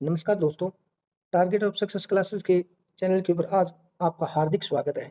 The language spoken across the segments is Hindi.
नमस्कार दोस्तों, टारगेट ऑफ सक्सेस क्लासेस के चैनल के ऊपर आज आपका हार्दिक स्वागत है।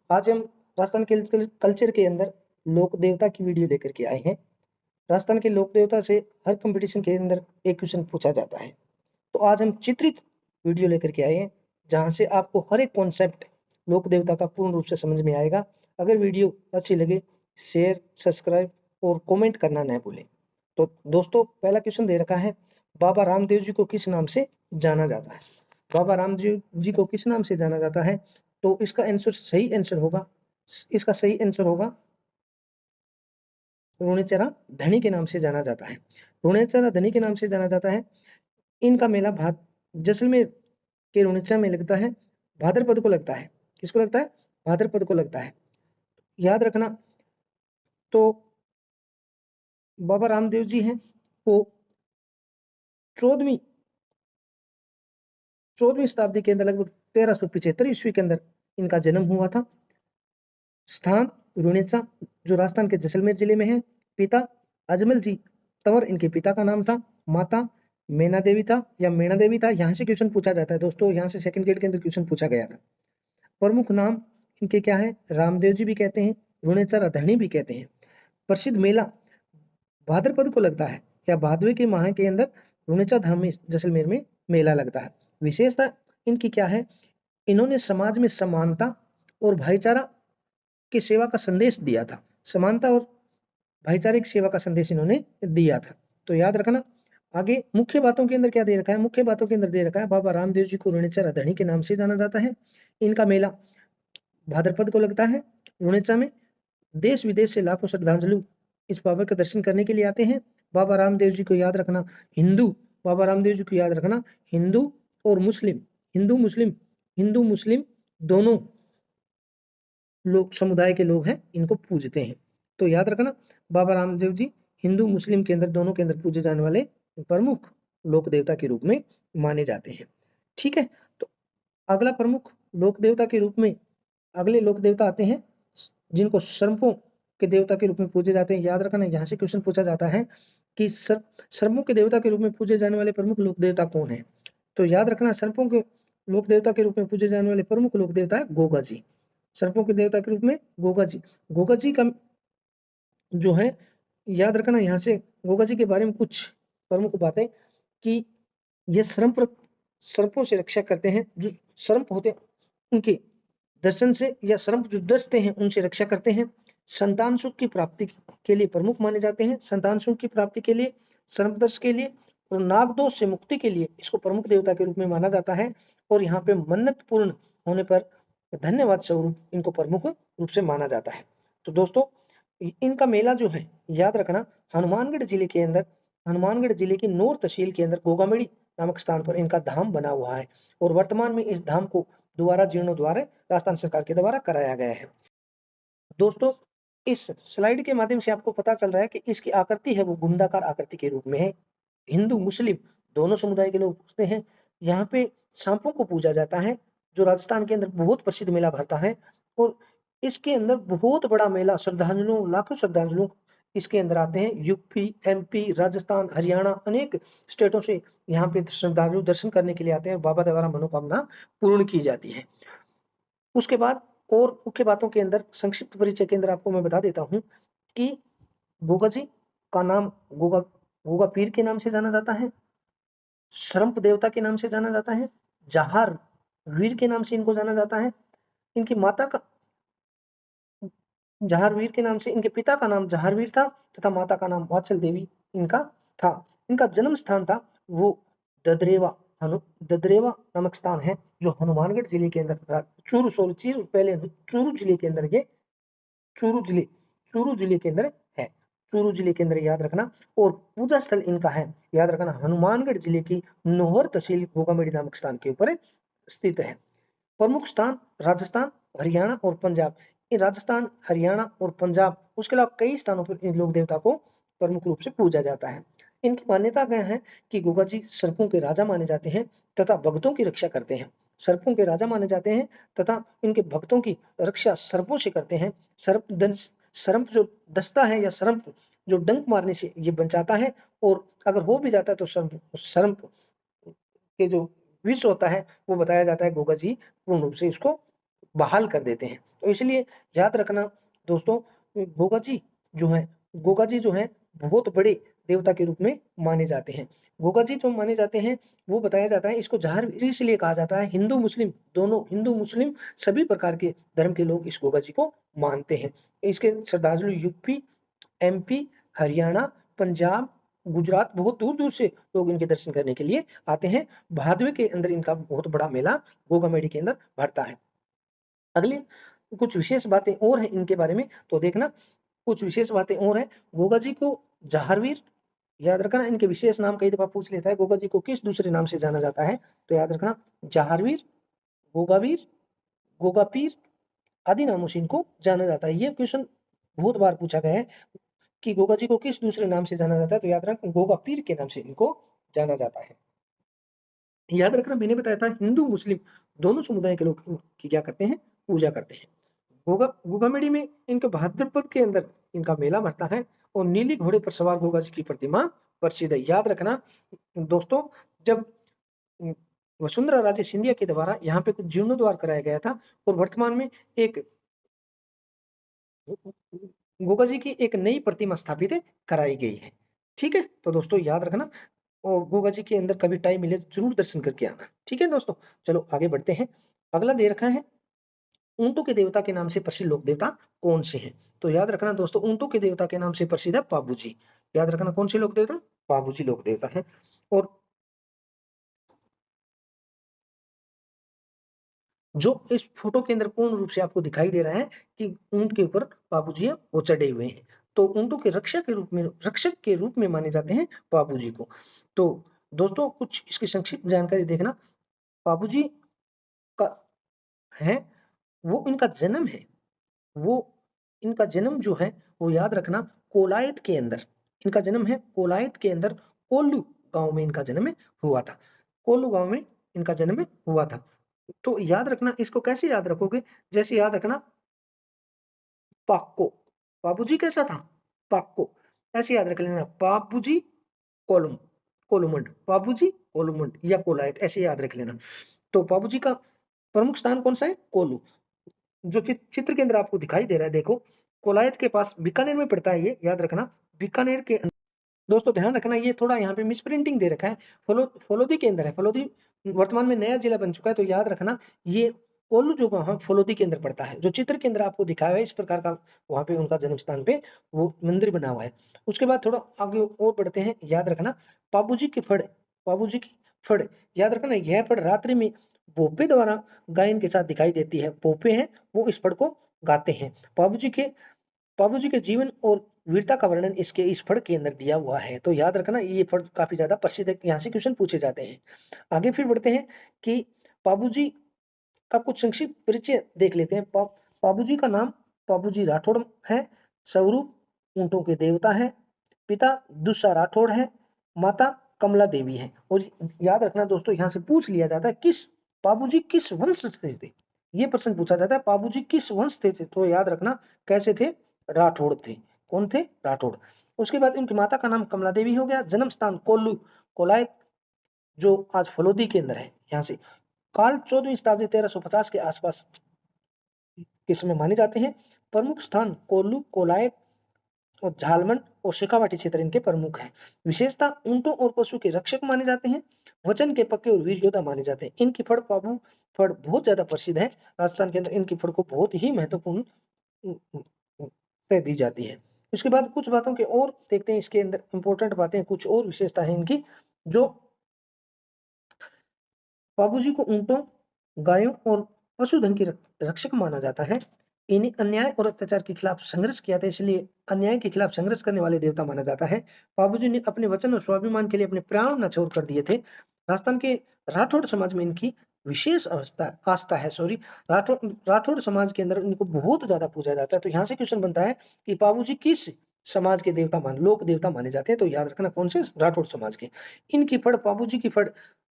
आज हम राजस्थान के कल्चर के अंदर लोक देवता की वीडियो लेकर के आए हैं। राजस्थान के लोक देवता से हर कंपटीशन के अंदर एक क्वेश्चन पूछा जाता है। तो आज हम चित्रित वीडियो लेकर के आए हैं, जहां से आपको हर एक कॉन्सेप्ट लोक देवता का पूर्ण रूप से समझ में आएगा। अगर वीडियो अच्छी लगे, शेयर, सब्सक्राइब और कमेंट करना न भूलें। तो दोस्तों, पहला क्वेश्चन दे रखा है, बाबा रामदेव जी को किस नाम से जाना जाता है? बाबा रामदेव जी को किस नाम से जाना जाता है? तो इसका सही आंसर होगा, इसका सही आंसर होगा रोनेचरा धनी के नाम से जाना जाता है। रोनेचरा धनी के नाम से जाना जाता है। इनका मेला जैसलमेर के रोनेचरा में लगता है, भाद्रपद को लगता है। किसको लगता है? भाद्रपद को लगता है। याद रखना। तो बाबा रामदेव जी हैं वो 14वीं शताब्दी के अंदर लगभग 1375 ईस्वी के अंदर इनका जन्म हुआ था। स्थान रुनेचा, जो राजस्थान के जैसलमेर जिले में है। पिता अजमल जी तंवर इनके पिता का नाम था। माता मैना देवी था या मैना देवी था। यहाँ से क्वेश्चन पूछा जाता है दोस्तों, यहाँ से सेकंड ग्रेड के अंदर क्वेश्चन पूछा गया था। प्रमुख नाम इनके क्या है? रामदेव जी भी कहते हैं, रुनेचर अधरणी भी कहते हैं। प्रसिद्ध मेला भाद्रपद को लगता है या भादवे के माह के अंदर रुनेचा धाम में जैसलमेर में मेला लगता है। विशेषता इनकी क्या है? इन्होंने समाज में समानता और भाईचारा की सेवा का संदेश दिया था। समानता और भाईचारे की सेवा का संदेश इन्होंने दिया था। तो याद रखना। आगे मुख्य बातों के अंदर क्या दे रखा है? मुख्य बातों के अंदर दे रखा है, बाबा रामदेव जी को रुनेचर अधरणी के नाम से जाना जाता है। इनका मेला भाद्रपद को लगता है। रुनेचा में देश विदेश से लाखों श्रद्धांजलु इस बाबा का दर्शन करने के लिए आते हैं। बाबा रामदेव जी को याद रखना, बाबा रामदेव जी को याद रखना, हिंदू और मुस्लिम, हिंदू मुस्लिम दोनों लोग समुदाय के लोग हैं, इनको पूजते हैं। तो याद रखना, बाबा रामदेव जी हिंदू मुस्लिम के अंदर दोनों के अंदर पूजे जाने वाले प्रमुख लोक देवता के रूप में माने जाते हैं। ठीक है। तो अगला प्रमुख लोक देवता के रूप में अगले लोक देवता आते हैं, जिनको सर्पों के देवता के रूप में पूजे जाते हैं। याद रखना, यहाँ से क्वेश्चन पूछा जाता है कि सर्पों के देवता के रूप में पूजे जाने वाले प्रमुख लोक देवता कौन है? तो याद रखना, सर्पों के लोक देवता के रूप में पूजे जाने वाले प्रमुख लोक देवता है गोगा जी। सर्पों के देवता के रूप में गोगा जी का जो है, याद रखना, यहाँ से गोगा जी के बारे में कुछ प्रमुख बातें कि ये सर्पों से रक्षा करते हैं। जो सर्प होते हैं उनके दर्शन से, या सर्प जो दस्ते हैं उनसे रक्षा करते हैं। संतान सुख की प्राप्ति के लिए प्रमुख माने जाते हैं। संतान सुख की प्राप्ति के लिए, सर्पदंश के लिए और नागदोष से मुक्ति के लिए इसको प्रमुख देवता के रूप में माना जाता है। और यहाँ पे मन्नत पूर्ण होने पर धन्यवाद स्वरूप इनको प्रमुख रूप से माना जाता है। तो दोस्तों, इनका मेला जो है, याद रखना, हनुमानगढ़ जिले की नौर तहसील के अंदर गोगामेड़ी नामक स्थान पर इनका धाम बना हुआ है। और वर्तमान में इस धाम को दोबारा जीर्णोद्वार राजस्थान सरकार के द्वारा कराया गया है। दोस्तों, इस स्लाइड के माध्यम से आपको पता चल रहा है कि इसकी आकृति है वो गुंडाकार आकृति के रूप में है। हिंदू मुस्लिम दोनों समुदाय के लोग पूजते हैं। यहाँ पे सांपों को पूजा जाता है, जो राजस्थान के अंदर बहुत प्रसिद्ध मेला भरता है। और इसके अंदर बहुत बड़ा मेला, श्रद्धांजलु, लाखों श्रद्धांजलु इसके अंदर आते हैं। यूपी, एमपी, राजस्थान, हरियाणा, अनेक स्टेटों से यहाँ पे श्रद्धालु दर्शन करने के लिए आते हैं। बाबा द्वारा मनोकामना पूर्ण की जाती है। उसके बाद और मुख्य बातों के अंदर संक्षिप्त परिचय के अंदर आपको मैं बता देता हूं कि गोगा जी का नाम गोगा पीर के नाम से जाना जाता है। सर्प देवता के नाम से जाना जाता है। जहार वीर के नाम से इनको जाना जाता है। इनकी माता का जहारवीर के नाम से, इनके पिता का नाम जहारवीर था तथा माता का नाम वात्सल देवी इनका था। इनका जन्म स्थान था वो ददरेवा ददरेवा नामक स्थान है, जो हनुमानगढ़ जिले के अंदर, चूरू जिले के अंदर, ये चूरू जिले के अंदर है। चूरू जिले के अंदर, याद रखना। और पूजा स्थल इनका है, याद रखना, हनुमानगढ़ जिले की नोहर तहसील गोगामेड़ी नामक स्थान के ऊपर स्थित है। प्रमुख स्थान राजस्थान, हरियाणा और पंजाब। ये राजस्थान, हरियाणा और पंजाब, उसके अलावा कई स्थानों पर इन लोक देवता को प्रमुख रूप से पूजा जाता है। इनकी मान्यता क्या है कि गोगा जी सर्पों के राजा माने जाते हैं तथा भक्तों की रक्षा करते हैं। सर्पों के राजा माने जाते हैं तथा इनके भक्तों की रक्षा सर्पों से करते हैं। सर्प जो दस्ता है या सर्प जो डंक मारने से ये बचाता है, और अगर हो भी जाता है तो सर्प के जो विष होता है वो बताया जाता है गोगा जी पूर्ण रूप से इसको बहाल कर देते हैं। तो इसलिए याद रखना दोस्तों, गोगा जी गोगा जी जो है बहुत बड़े देवता के रूप में माने जाते हैं। गोगा जी जो माने जाते हैं वो बताया जाता है, इसको जहारवीर इसलिए कहा जाता है, हिंदू मुस्लिम दोनों, हिंदू मुस्लिम सभी प्रकार के धर्म के लोग इस गोगा जी को मानते हैं। इसके श्रद्धालु यूपी, एमपी, हरियाणा, पंजाब, गुजरात, बहुत दूर दूर से लोग इनके दर्शन करने के लिए आते हैं। भादवे के अंदर इनका बहुत बड़ा मेला गोगामेडी के अंदर भरता है। अगली कुछ विशेष बातें और हैं इनके बारे में, तो देखना कुछ विशेष बातें और हैं। गोगा जी को जहारवीर, याद रखना इनके विशेष नाम कई दफा पूछ लेता है, गोगा जी को किस दूसरे नाम से जाना जाता है, तो याद रखना जहारवीर, गोगावीर, गोगापीर आदि नामों से इनको जाना जाता है। ये क्वेश्चन बहुत बार पूछा गया है कि गोगा जी को किस दूसरे नाम से जाना जाता है, तो याद रखना गोगापीर के नाम से इनको जाना जाता है। याद रखना मैंने बताया था हिंदू मुस्लिम दोनों समुदाय के लोग की क्या करते हैं, पूजा करते हैं। गोगामेडी में इनके भाद्रपद के अंदर इनका मेला भरता है और नीली घोड़े पर सवार गोगा जी की प्रतिमा प्रसिद्ध है। याद रखना दोस्तों, जब वसुंधरा राजे सिंधिया के द्वारा यहाँ पे कुछ जीर्णोद्वार कराया गया था और वर्तमान में एक गोगा जी की एक नई प्रतिमा स्थापित कराई गई है। ठीक है, तो दोस्तों याद रखना, और गोगा जी के अंदर कभी टाइम मिले तो जरूर दर्शन करके आना। ठीक है दोस्तों, चलो आगे बढ़ते हैं। अगला दे रखा है ऊंटों के देवता के नाम से प्रसिद्ध लोक देवता कौन से हैं, तो याद रखना दोस्तों ऊंटों के देवता के नाम से प्रसिद्ध है पाबूजी। याद रखना कौन से लोक देवता, पाबूजी लोक देवता है। और जो इस फोटो के अंदर पूर्ण रूप से आपको दिखाई दे रहा है कि ऊंट के ऊपर बाबूजी वो चढ़े हुए हैं, तो ऊंटों के रक्षक के रूप में माने जाते हैं बाबूजी को। तो दोस्तों कुछ इसकी संक्षिप्त जानकारी देखना। बाबूजी का है वो इनका जन्म है, वो इनका जन्म जो है वो याद रखना कोलायत के अंदर, इनका जन्म है कोलायत के अंदर, कोल्लू गांव में इनका जन्म हुआ था। कोल्लू गांव में इनका जन्म हुआ था। तो याद रखना, इसको कैसे याद रखोगे, जैसे याद रखना पाक्को, बाबूजी कैसा था, पाक्को, ऐसे याद रख लेना बाबूजी कोलम, कोलुमंड, बाबूजी कोलुमंड या कोलायत, ऐसे याद रख लेना। तो बाबूजी का प्रमुख स्थान कौन सा है, कोल्लू, जो चित्र के अंदर आपको दिखाई दे रहा है, देखो कोलायत के पास बीकानेर में पड़ता है, ये याद रखना बीकानेर के अंदर। दोस्तों ध्यान रखना, ये थोड़ा यहाँ पे मिसप्रिंटिंग दे रखा है, फलोदी के अंदर है, फलोदी वर्तमान में नया जिला बन चुका है, तो याद रखना ये कोल्लू जो गांव है फलोदी के अंदर पड़ता है, जो चित्र के अंदर आपको दिखाया है इस प्रकार का वहां पे उनका जन्म स्थान पे वो मंदिर बना हुआ है। उसके बाद थोड़ा आगे और बढ़ते हैं, याद रखना बाबूजी की फड़, बाबूजी की फड़, याद रखना यह फड़ रात्रि में भोपे द्वारा गायन के साथ दिखाई देती है, भोपे हैं वो इस फड़ को गाते हैं। बाबूजी के जीवन और वीरता का वर्णन इसके इस फड़ के अंदर दिया हुआ है, तो याद रखना ये फड़ काफी ज्यादा प्रसिद्ध है, यहाँ से क्वेश्चन पूछे जाते हैं। आगे फिर बढ़ते हैं कि बाबूजी का कुछ संक्षिप्त परिचय देख लेते हैं। बाबूजी का नाम बाबूजी राठौड़ है, स्वरूप ऊंटों के देवता है, पिता दुस्सा राठौड़ है, माता कमला देवी है। और याद रखना दोस्तों, यहाँ से पूछ लिया जाता है किस बाबूजी किस वंश से थे, ये प्रश्न पूछा जाता है बाबूजी किस वंश थे, तो याद रखना कैसे थे, राठौड़ थे। कौन थे, राठौड़। उसके बाद उनकी माता का नाम कमला देवी हो गया, जन्म स्थान कोल्लू, कोलायत जो आज फलोदी के अंदर है। यहाँ से काल 14वीं शताब्दी 1350 के आसपास के समय माने जाते हैं। प्रमुख स्थान कोल्लू, कोलायत और झालमंड और शेखावाटी क्षेत्र इनके प्रमुख हैं। विशेषता ऊंटों और पशु के रक्षक माने जाते हैं, वचन के पक्के और वीर योद्धा माने जाते हैं। इनकी फड़ पाबू फड़ बहुत ज्यादा प्रसिद्ध है, राजस्थान के अंदर इनकी फड़ को बहुत ही महत्वपूर्ण दी जाती है। उसके बाद कुछ बातों के और देखते हैं, इसके अंदर इंपॉर्टेंट बातें कुछ और विशेषता है इनकी, जो बाबूजी को ऊंटों, गायों और पशुधन के रक्षक माना जाता है। इन्हें अन्याय और अत्याचार के खिलाफ संघर्ष किया था, इसलिए अन्याय के खिलाफ संघर्ष करने वाले देवता माना जाता है। बाबूजी ने अपने वचन और स्वाभिमान के लिए अपने प्राण न छोड़ कर दिए थे। राजस्थान के राठौड़ समाज में इनकी विशेष आस्था है, सॉरी, राठौड़ समाज के अंदर इनको बहुत ज्यादा पूजा जाता है। तो यहाँ से क्वेश्चन बनता है कि बाबूजी किस समाज के देवता लोक देवता माने जाते हैं, तो याद रखना कौन से, राठौड़ समाज के। इनकी फड़, बाबूजी की फड़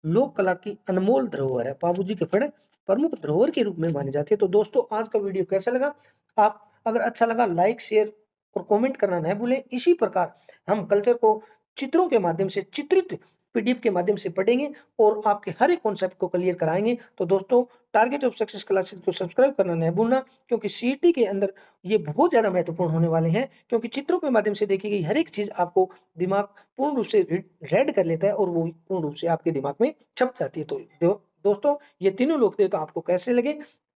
लोक कला की अनमोल धरोहर है, बाबूजी के फड़ प्रमुख धरोहर के रूप में माने जाते हैं। तो दोस्तों आज का वीडियो कैसा लगा, आप अगर अच्छा लगा लाइक शेयर और कमेंट करना न भूलें। इसी प्रकार हम कल्चर को चित्रों के माध्यम से चित्रित पीडीएफ के माध्यम से पढ़ेंगे और आपके हर एक कॉन्सेप्ट को क्लियर कराएंगे। तो दोस्तों, टारगेट ऑफ सक्सेस क्लासेस को सब्सक्राइब करना नहीं भूलना, क्योंकि सीईटी के अंदर ये बहुत ज्यादा महत्वपूर्ण होने वाले हैं, क्योंकि चित्रों के माध्यम से देखी गई हर एक चीज आपको दिमाग पूर्ण रूप से रेड कर लेता है और वो पूर्ण रूप से आपके दिमाग में छप जाती है। तो दोस्तों, ये तीनों लोग थे, तो आपको कैसे लगे?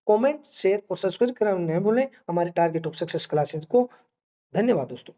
कमेंट, शेयर और सब्सक्राइब करना नहीं भूलें हमारे टारगेट ऑफ सक्सेस क्लासेस को। धन्यवाद दोस्तों।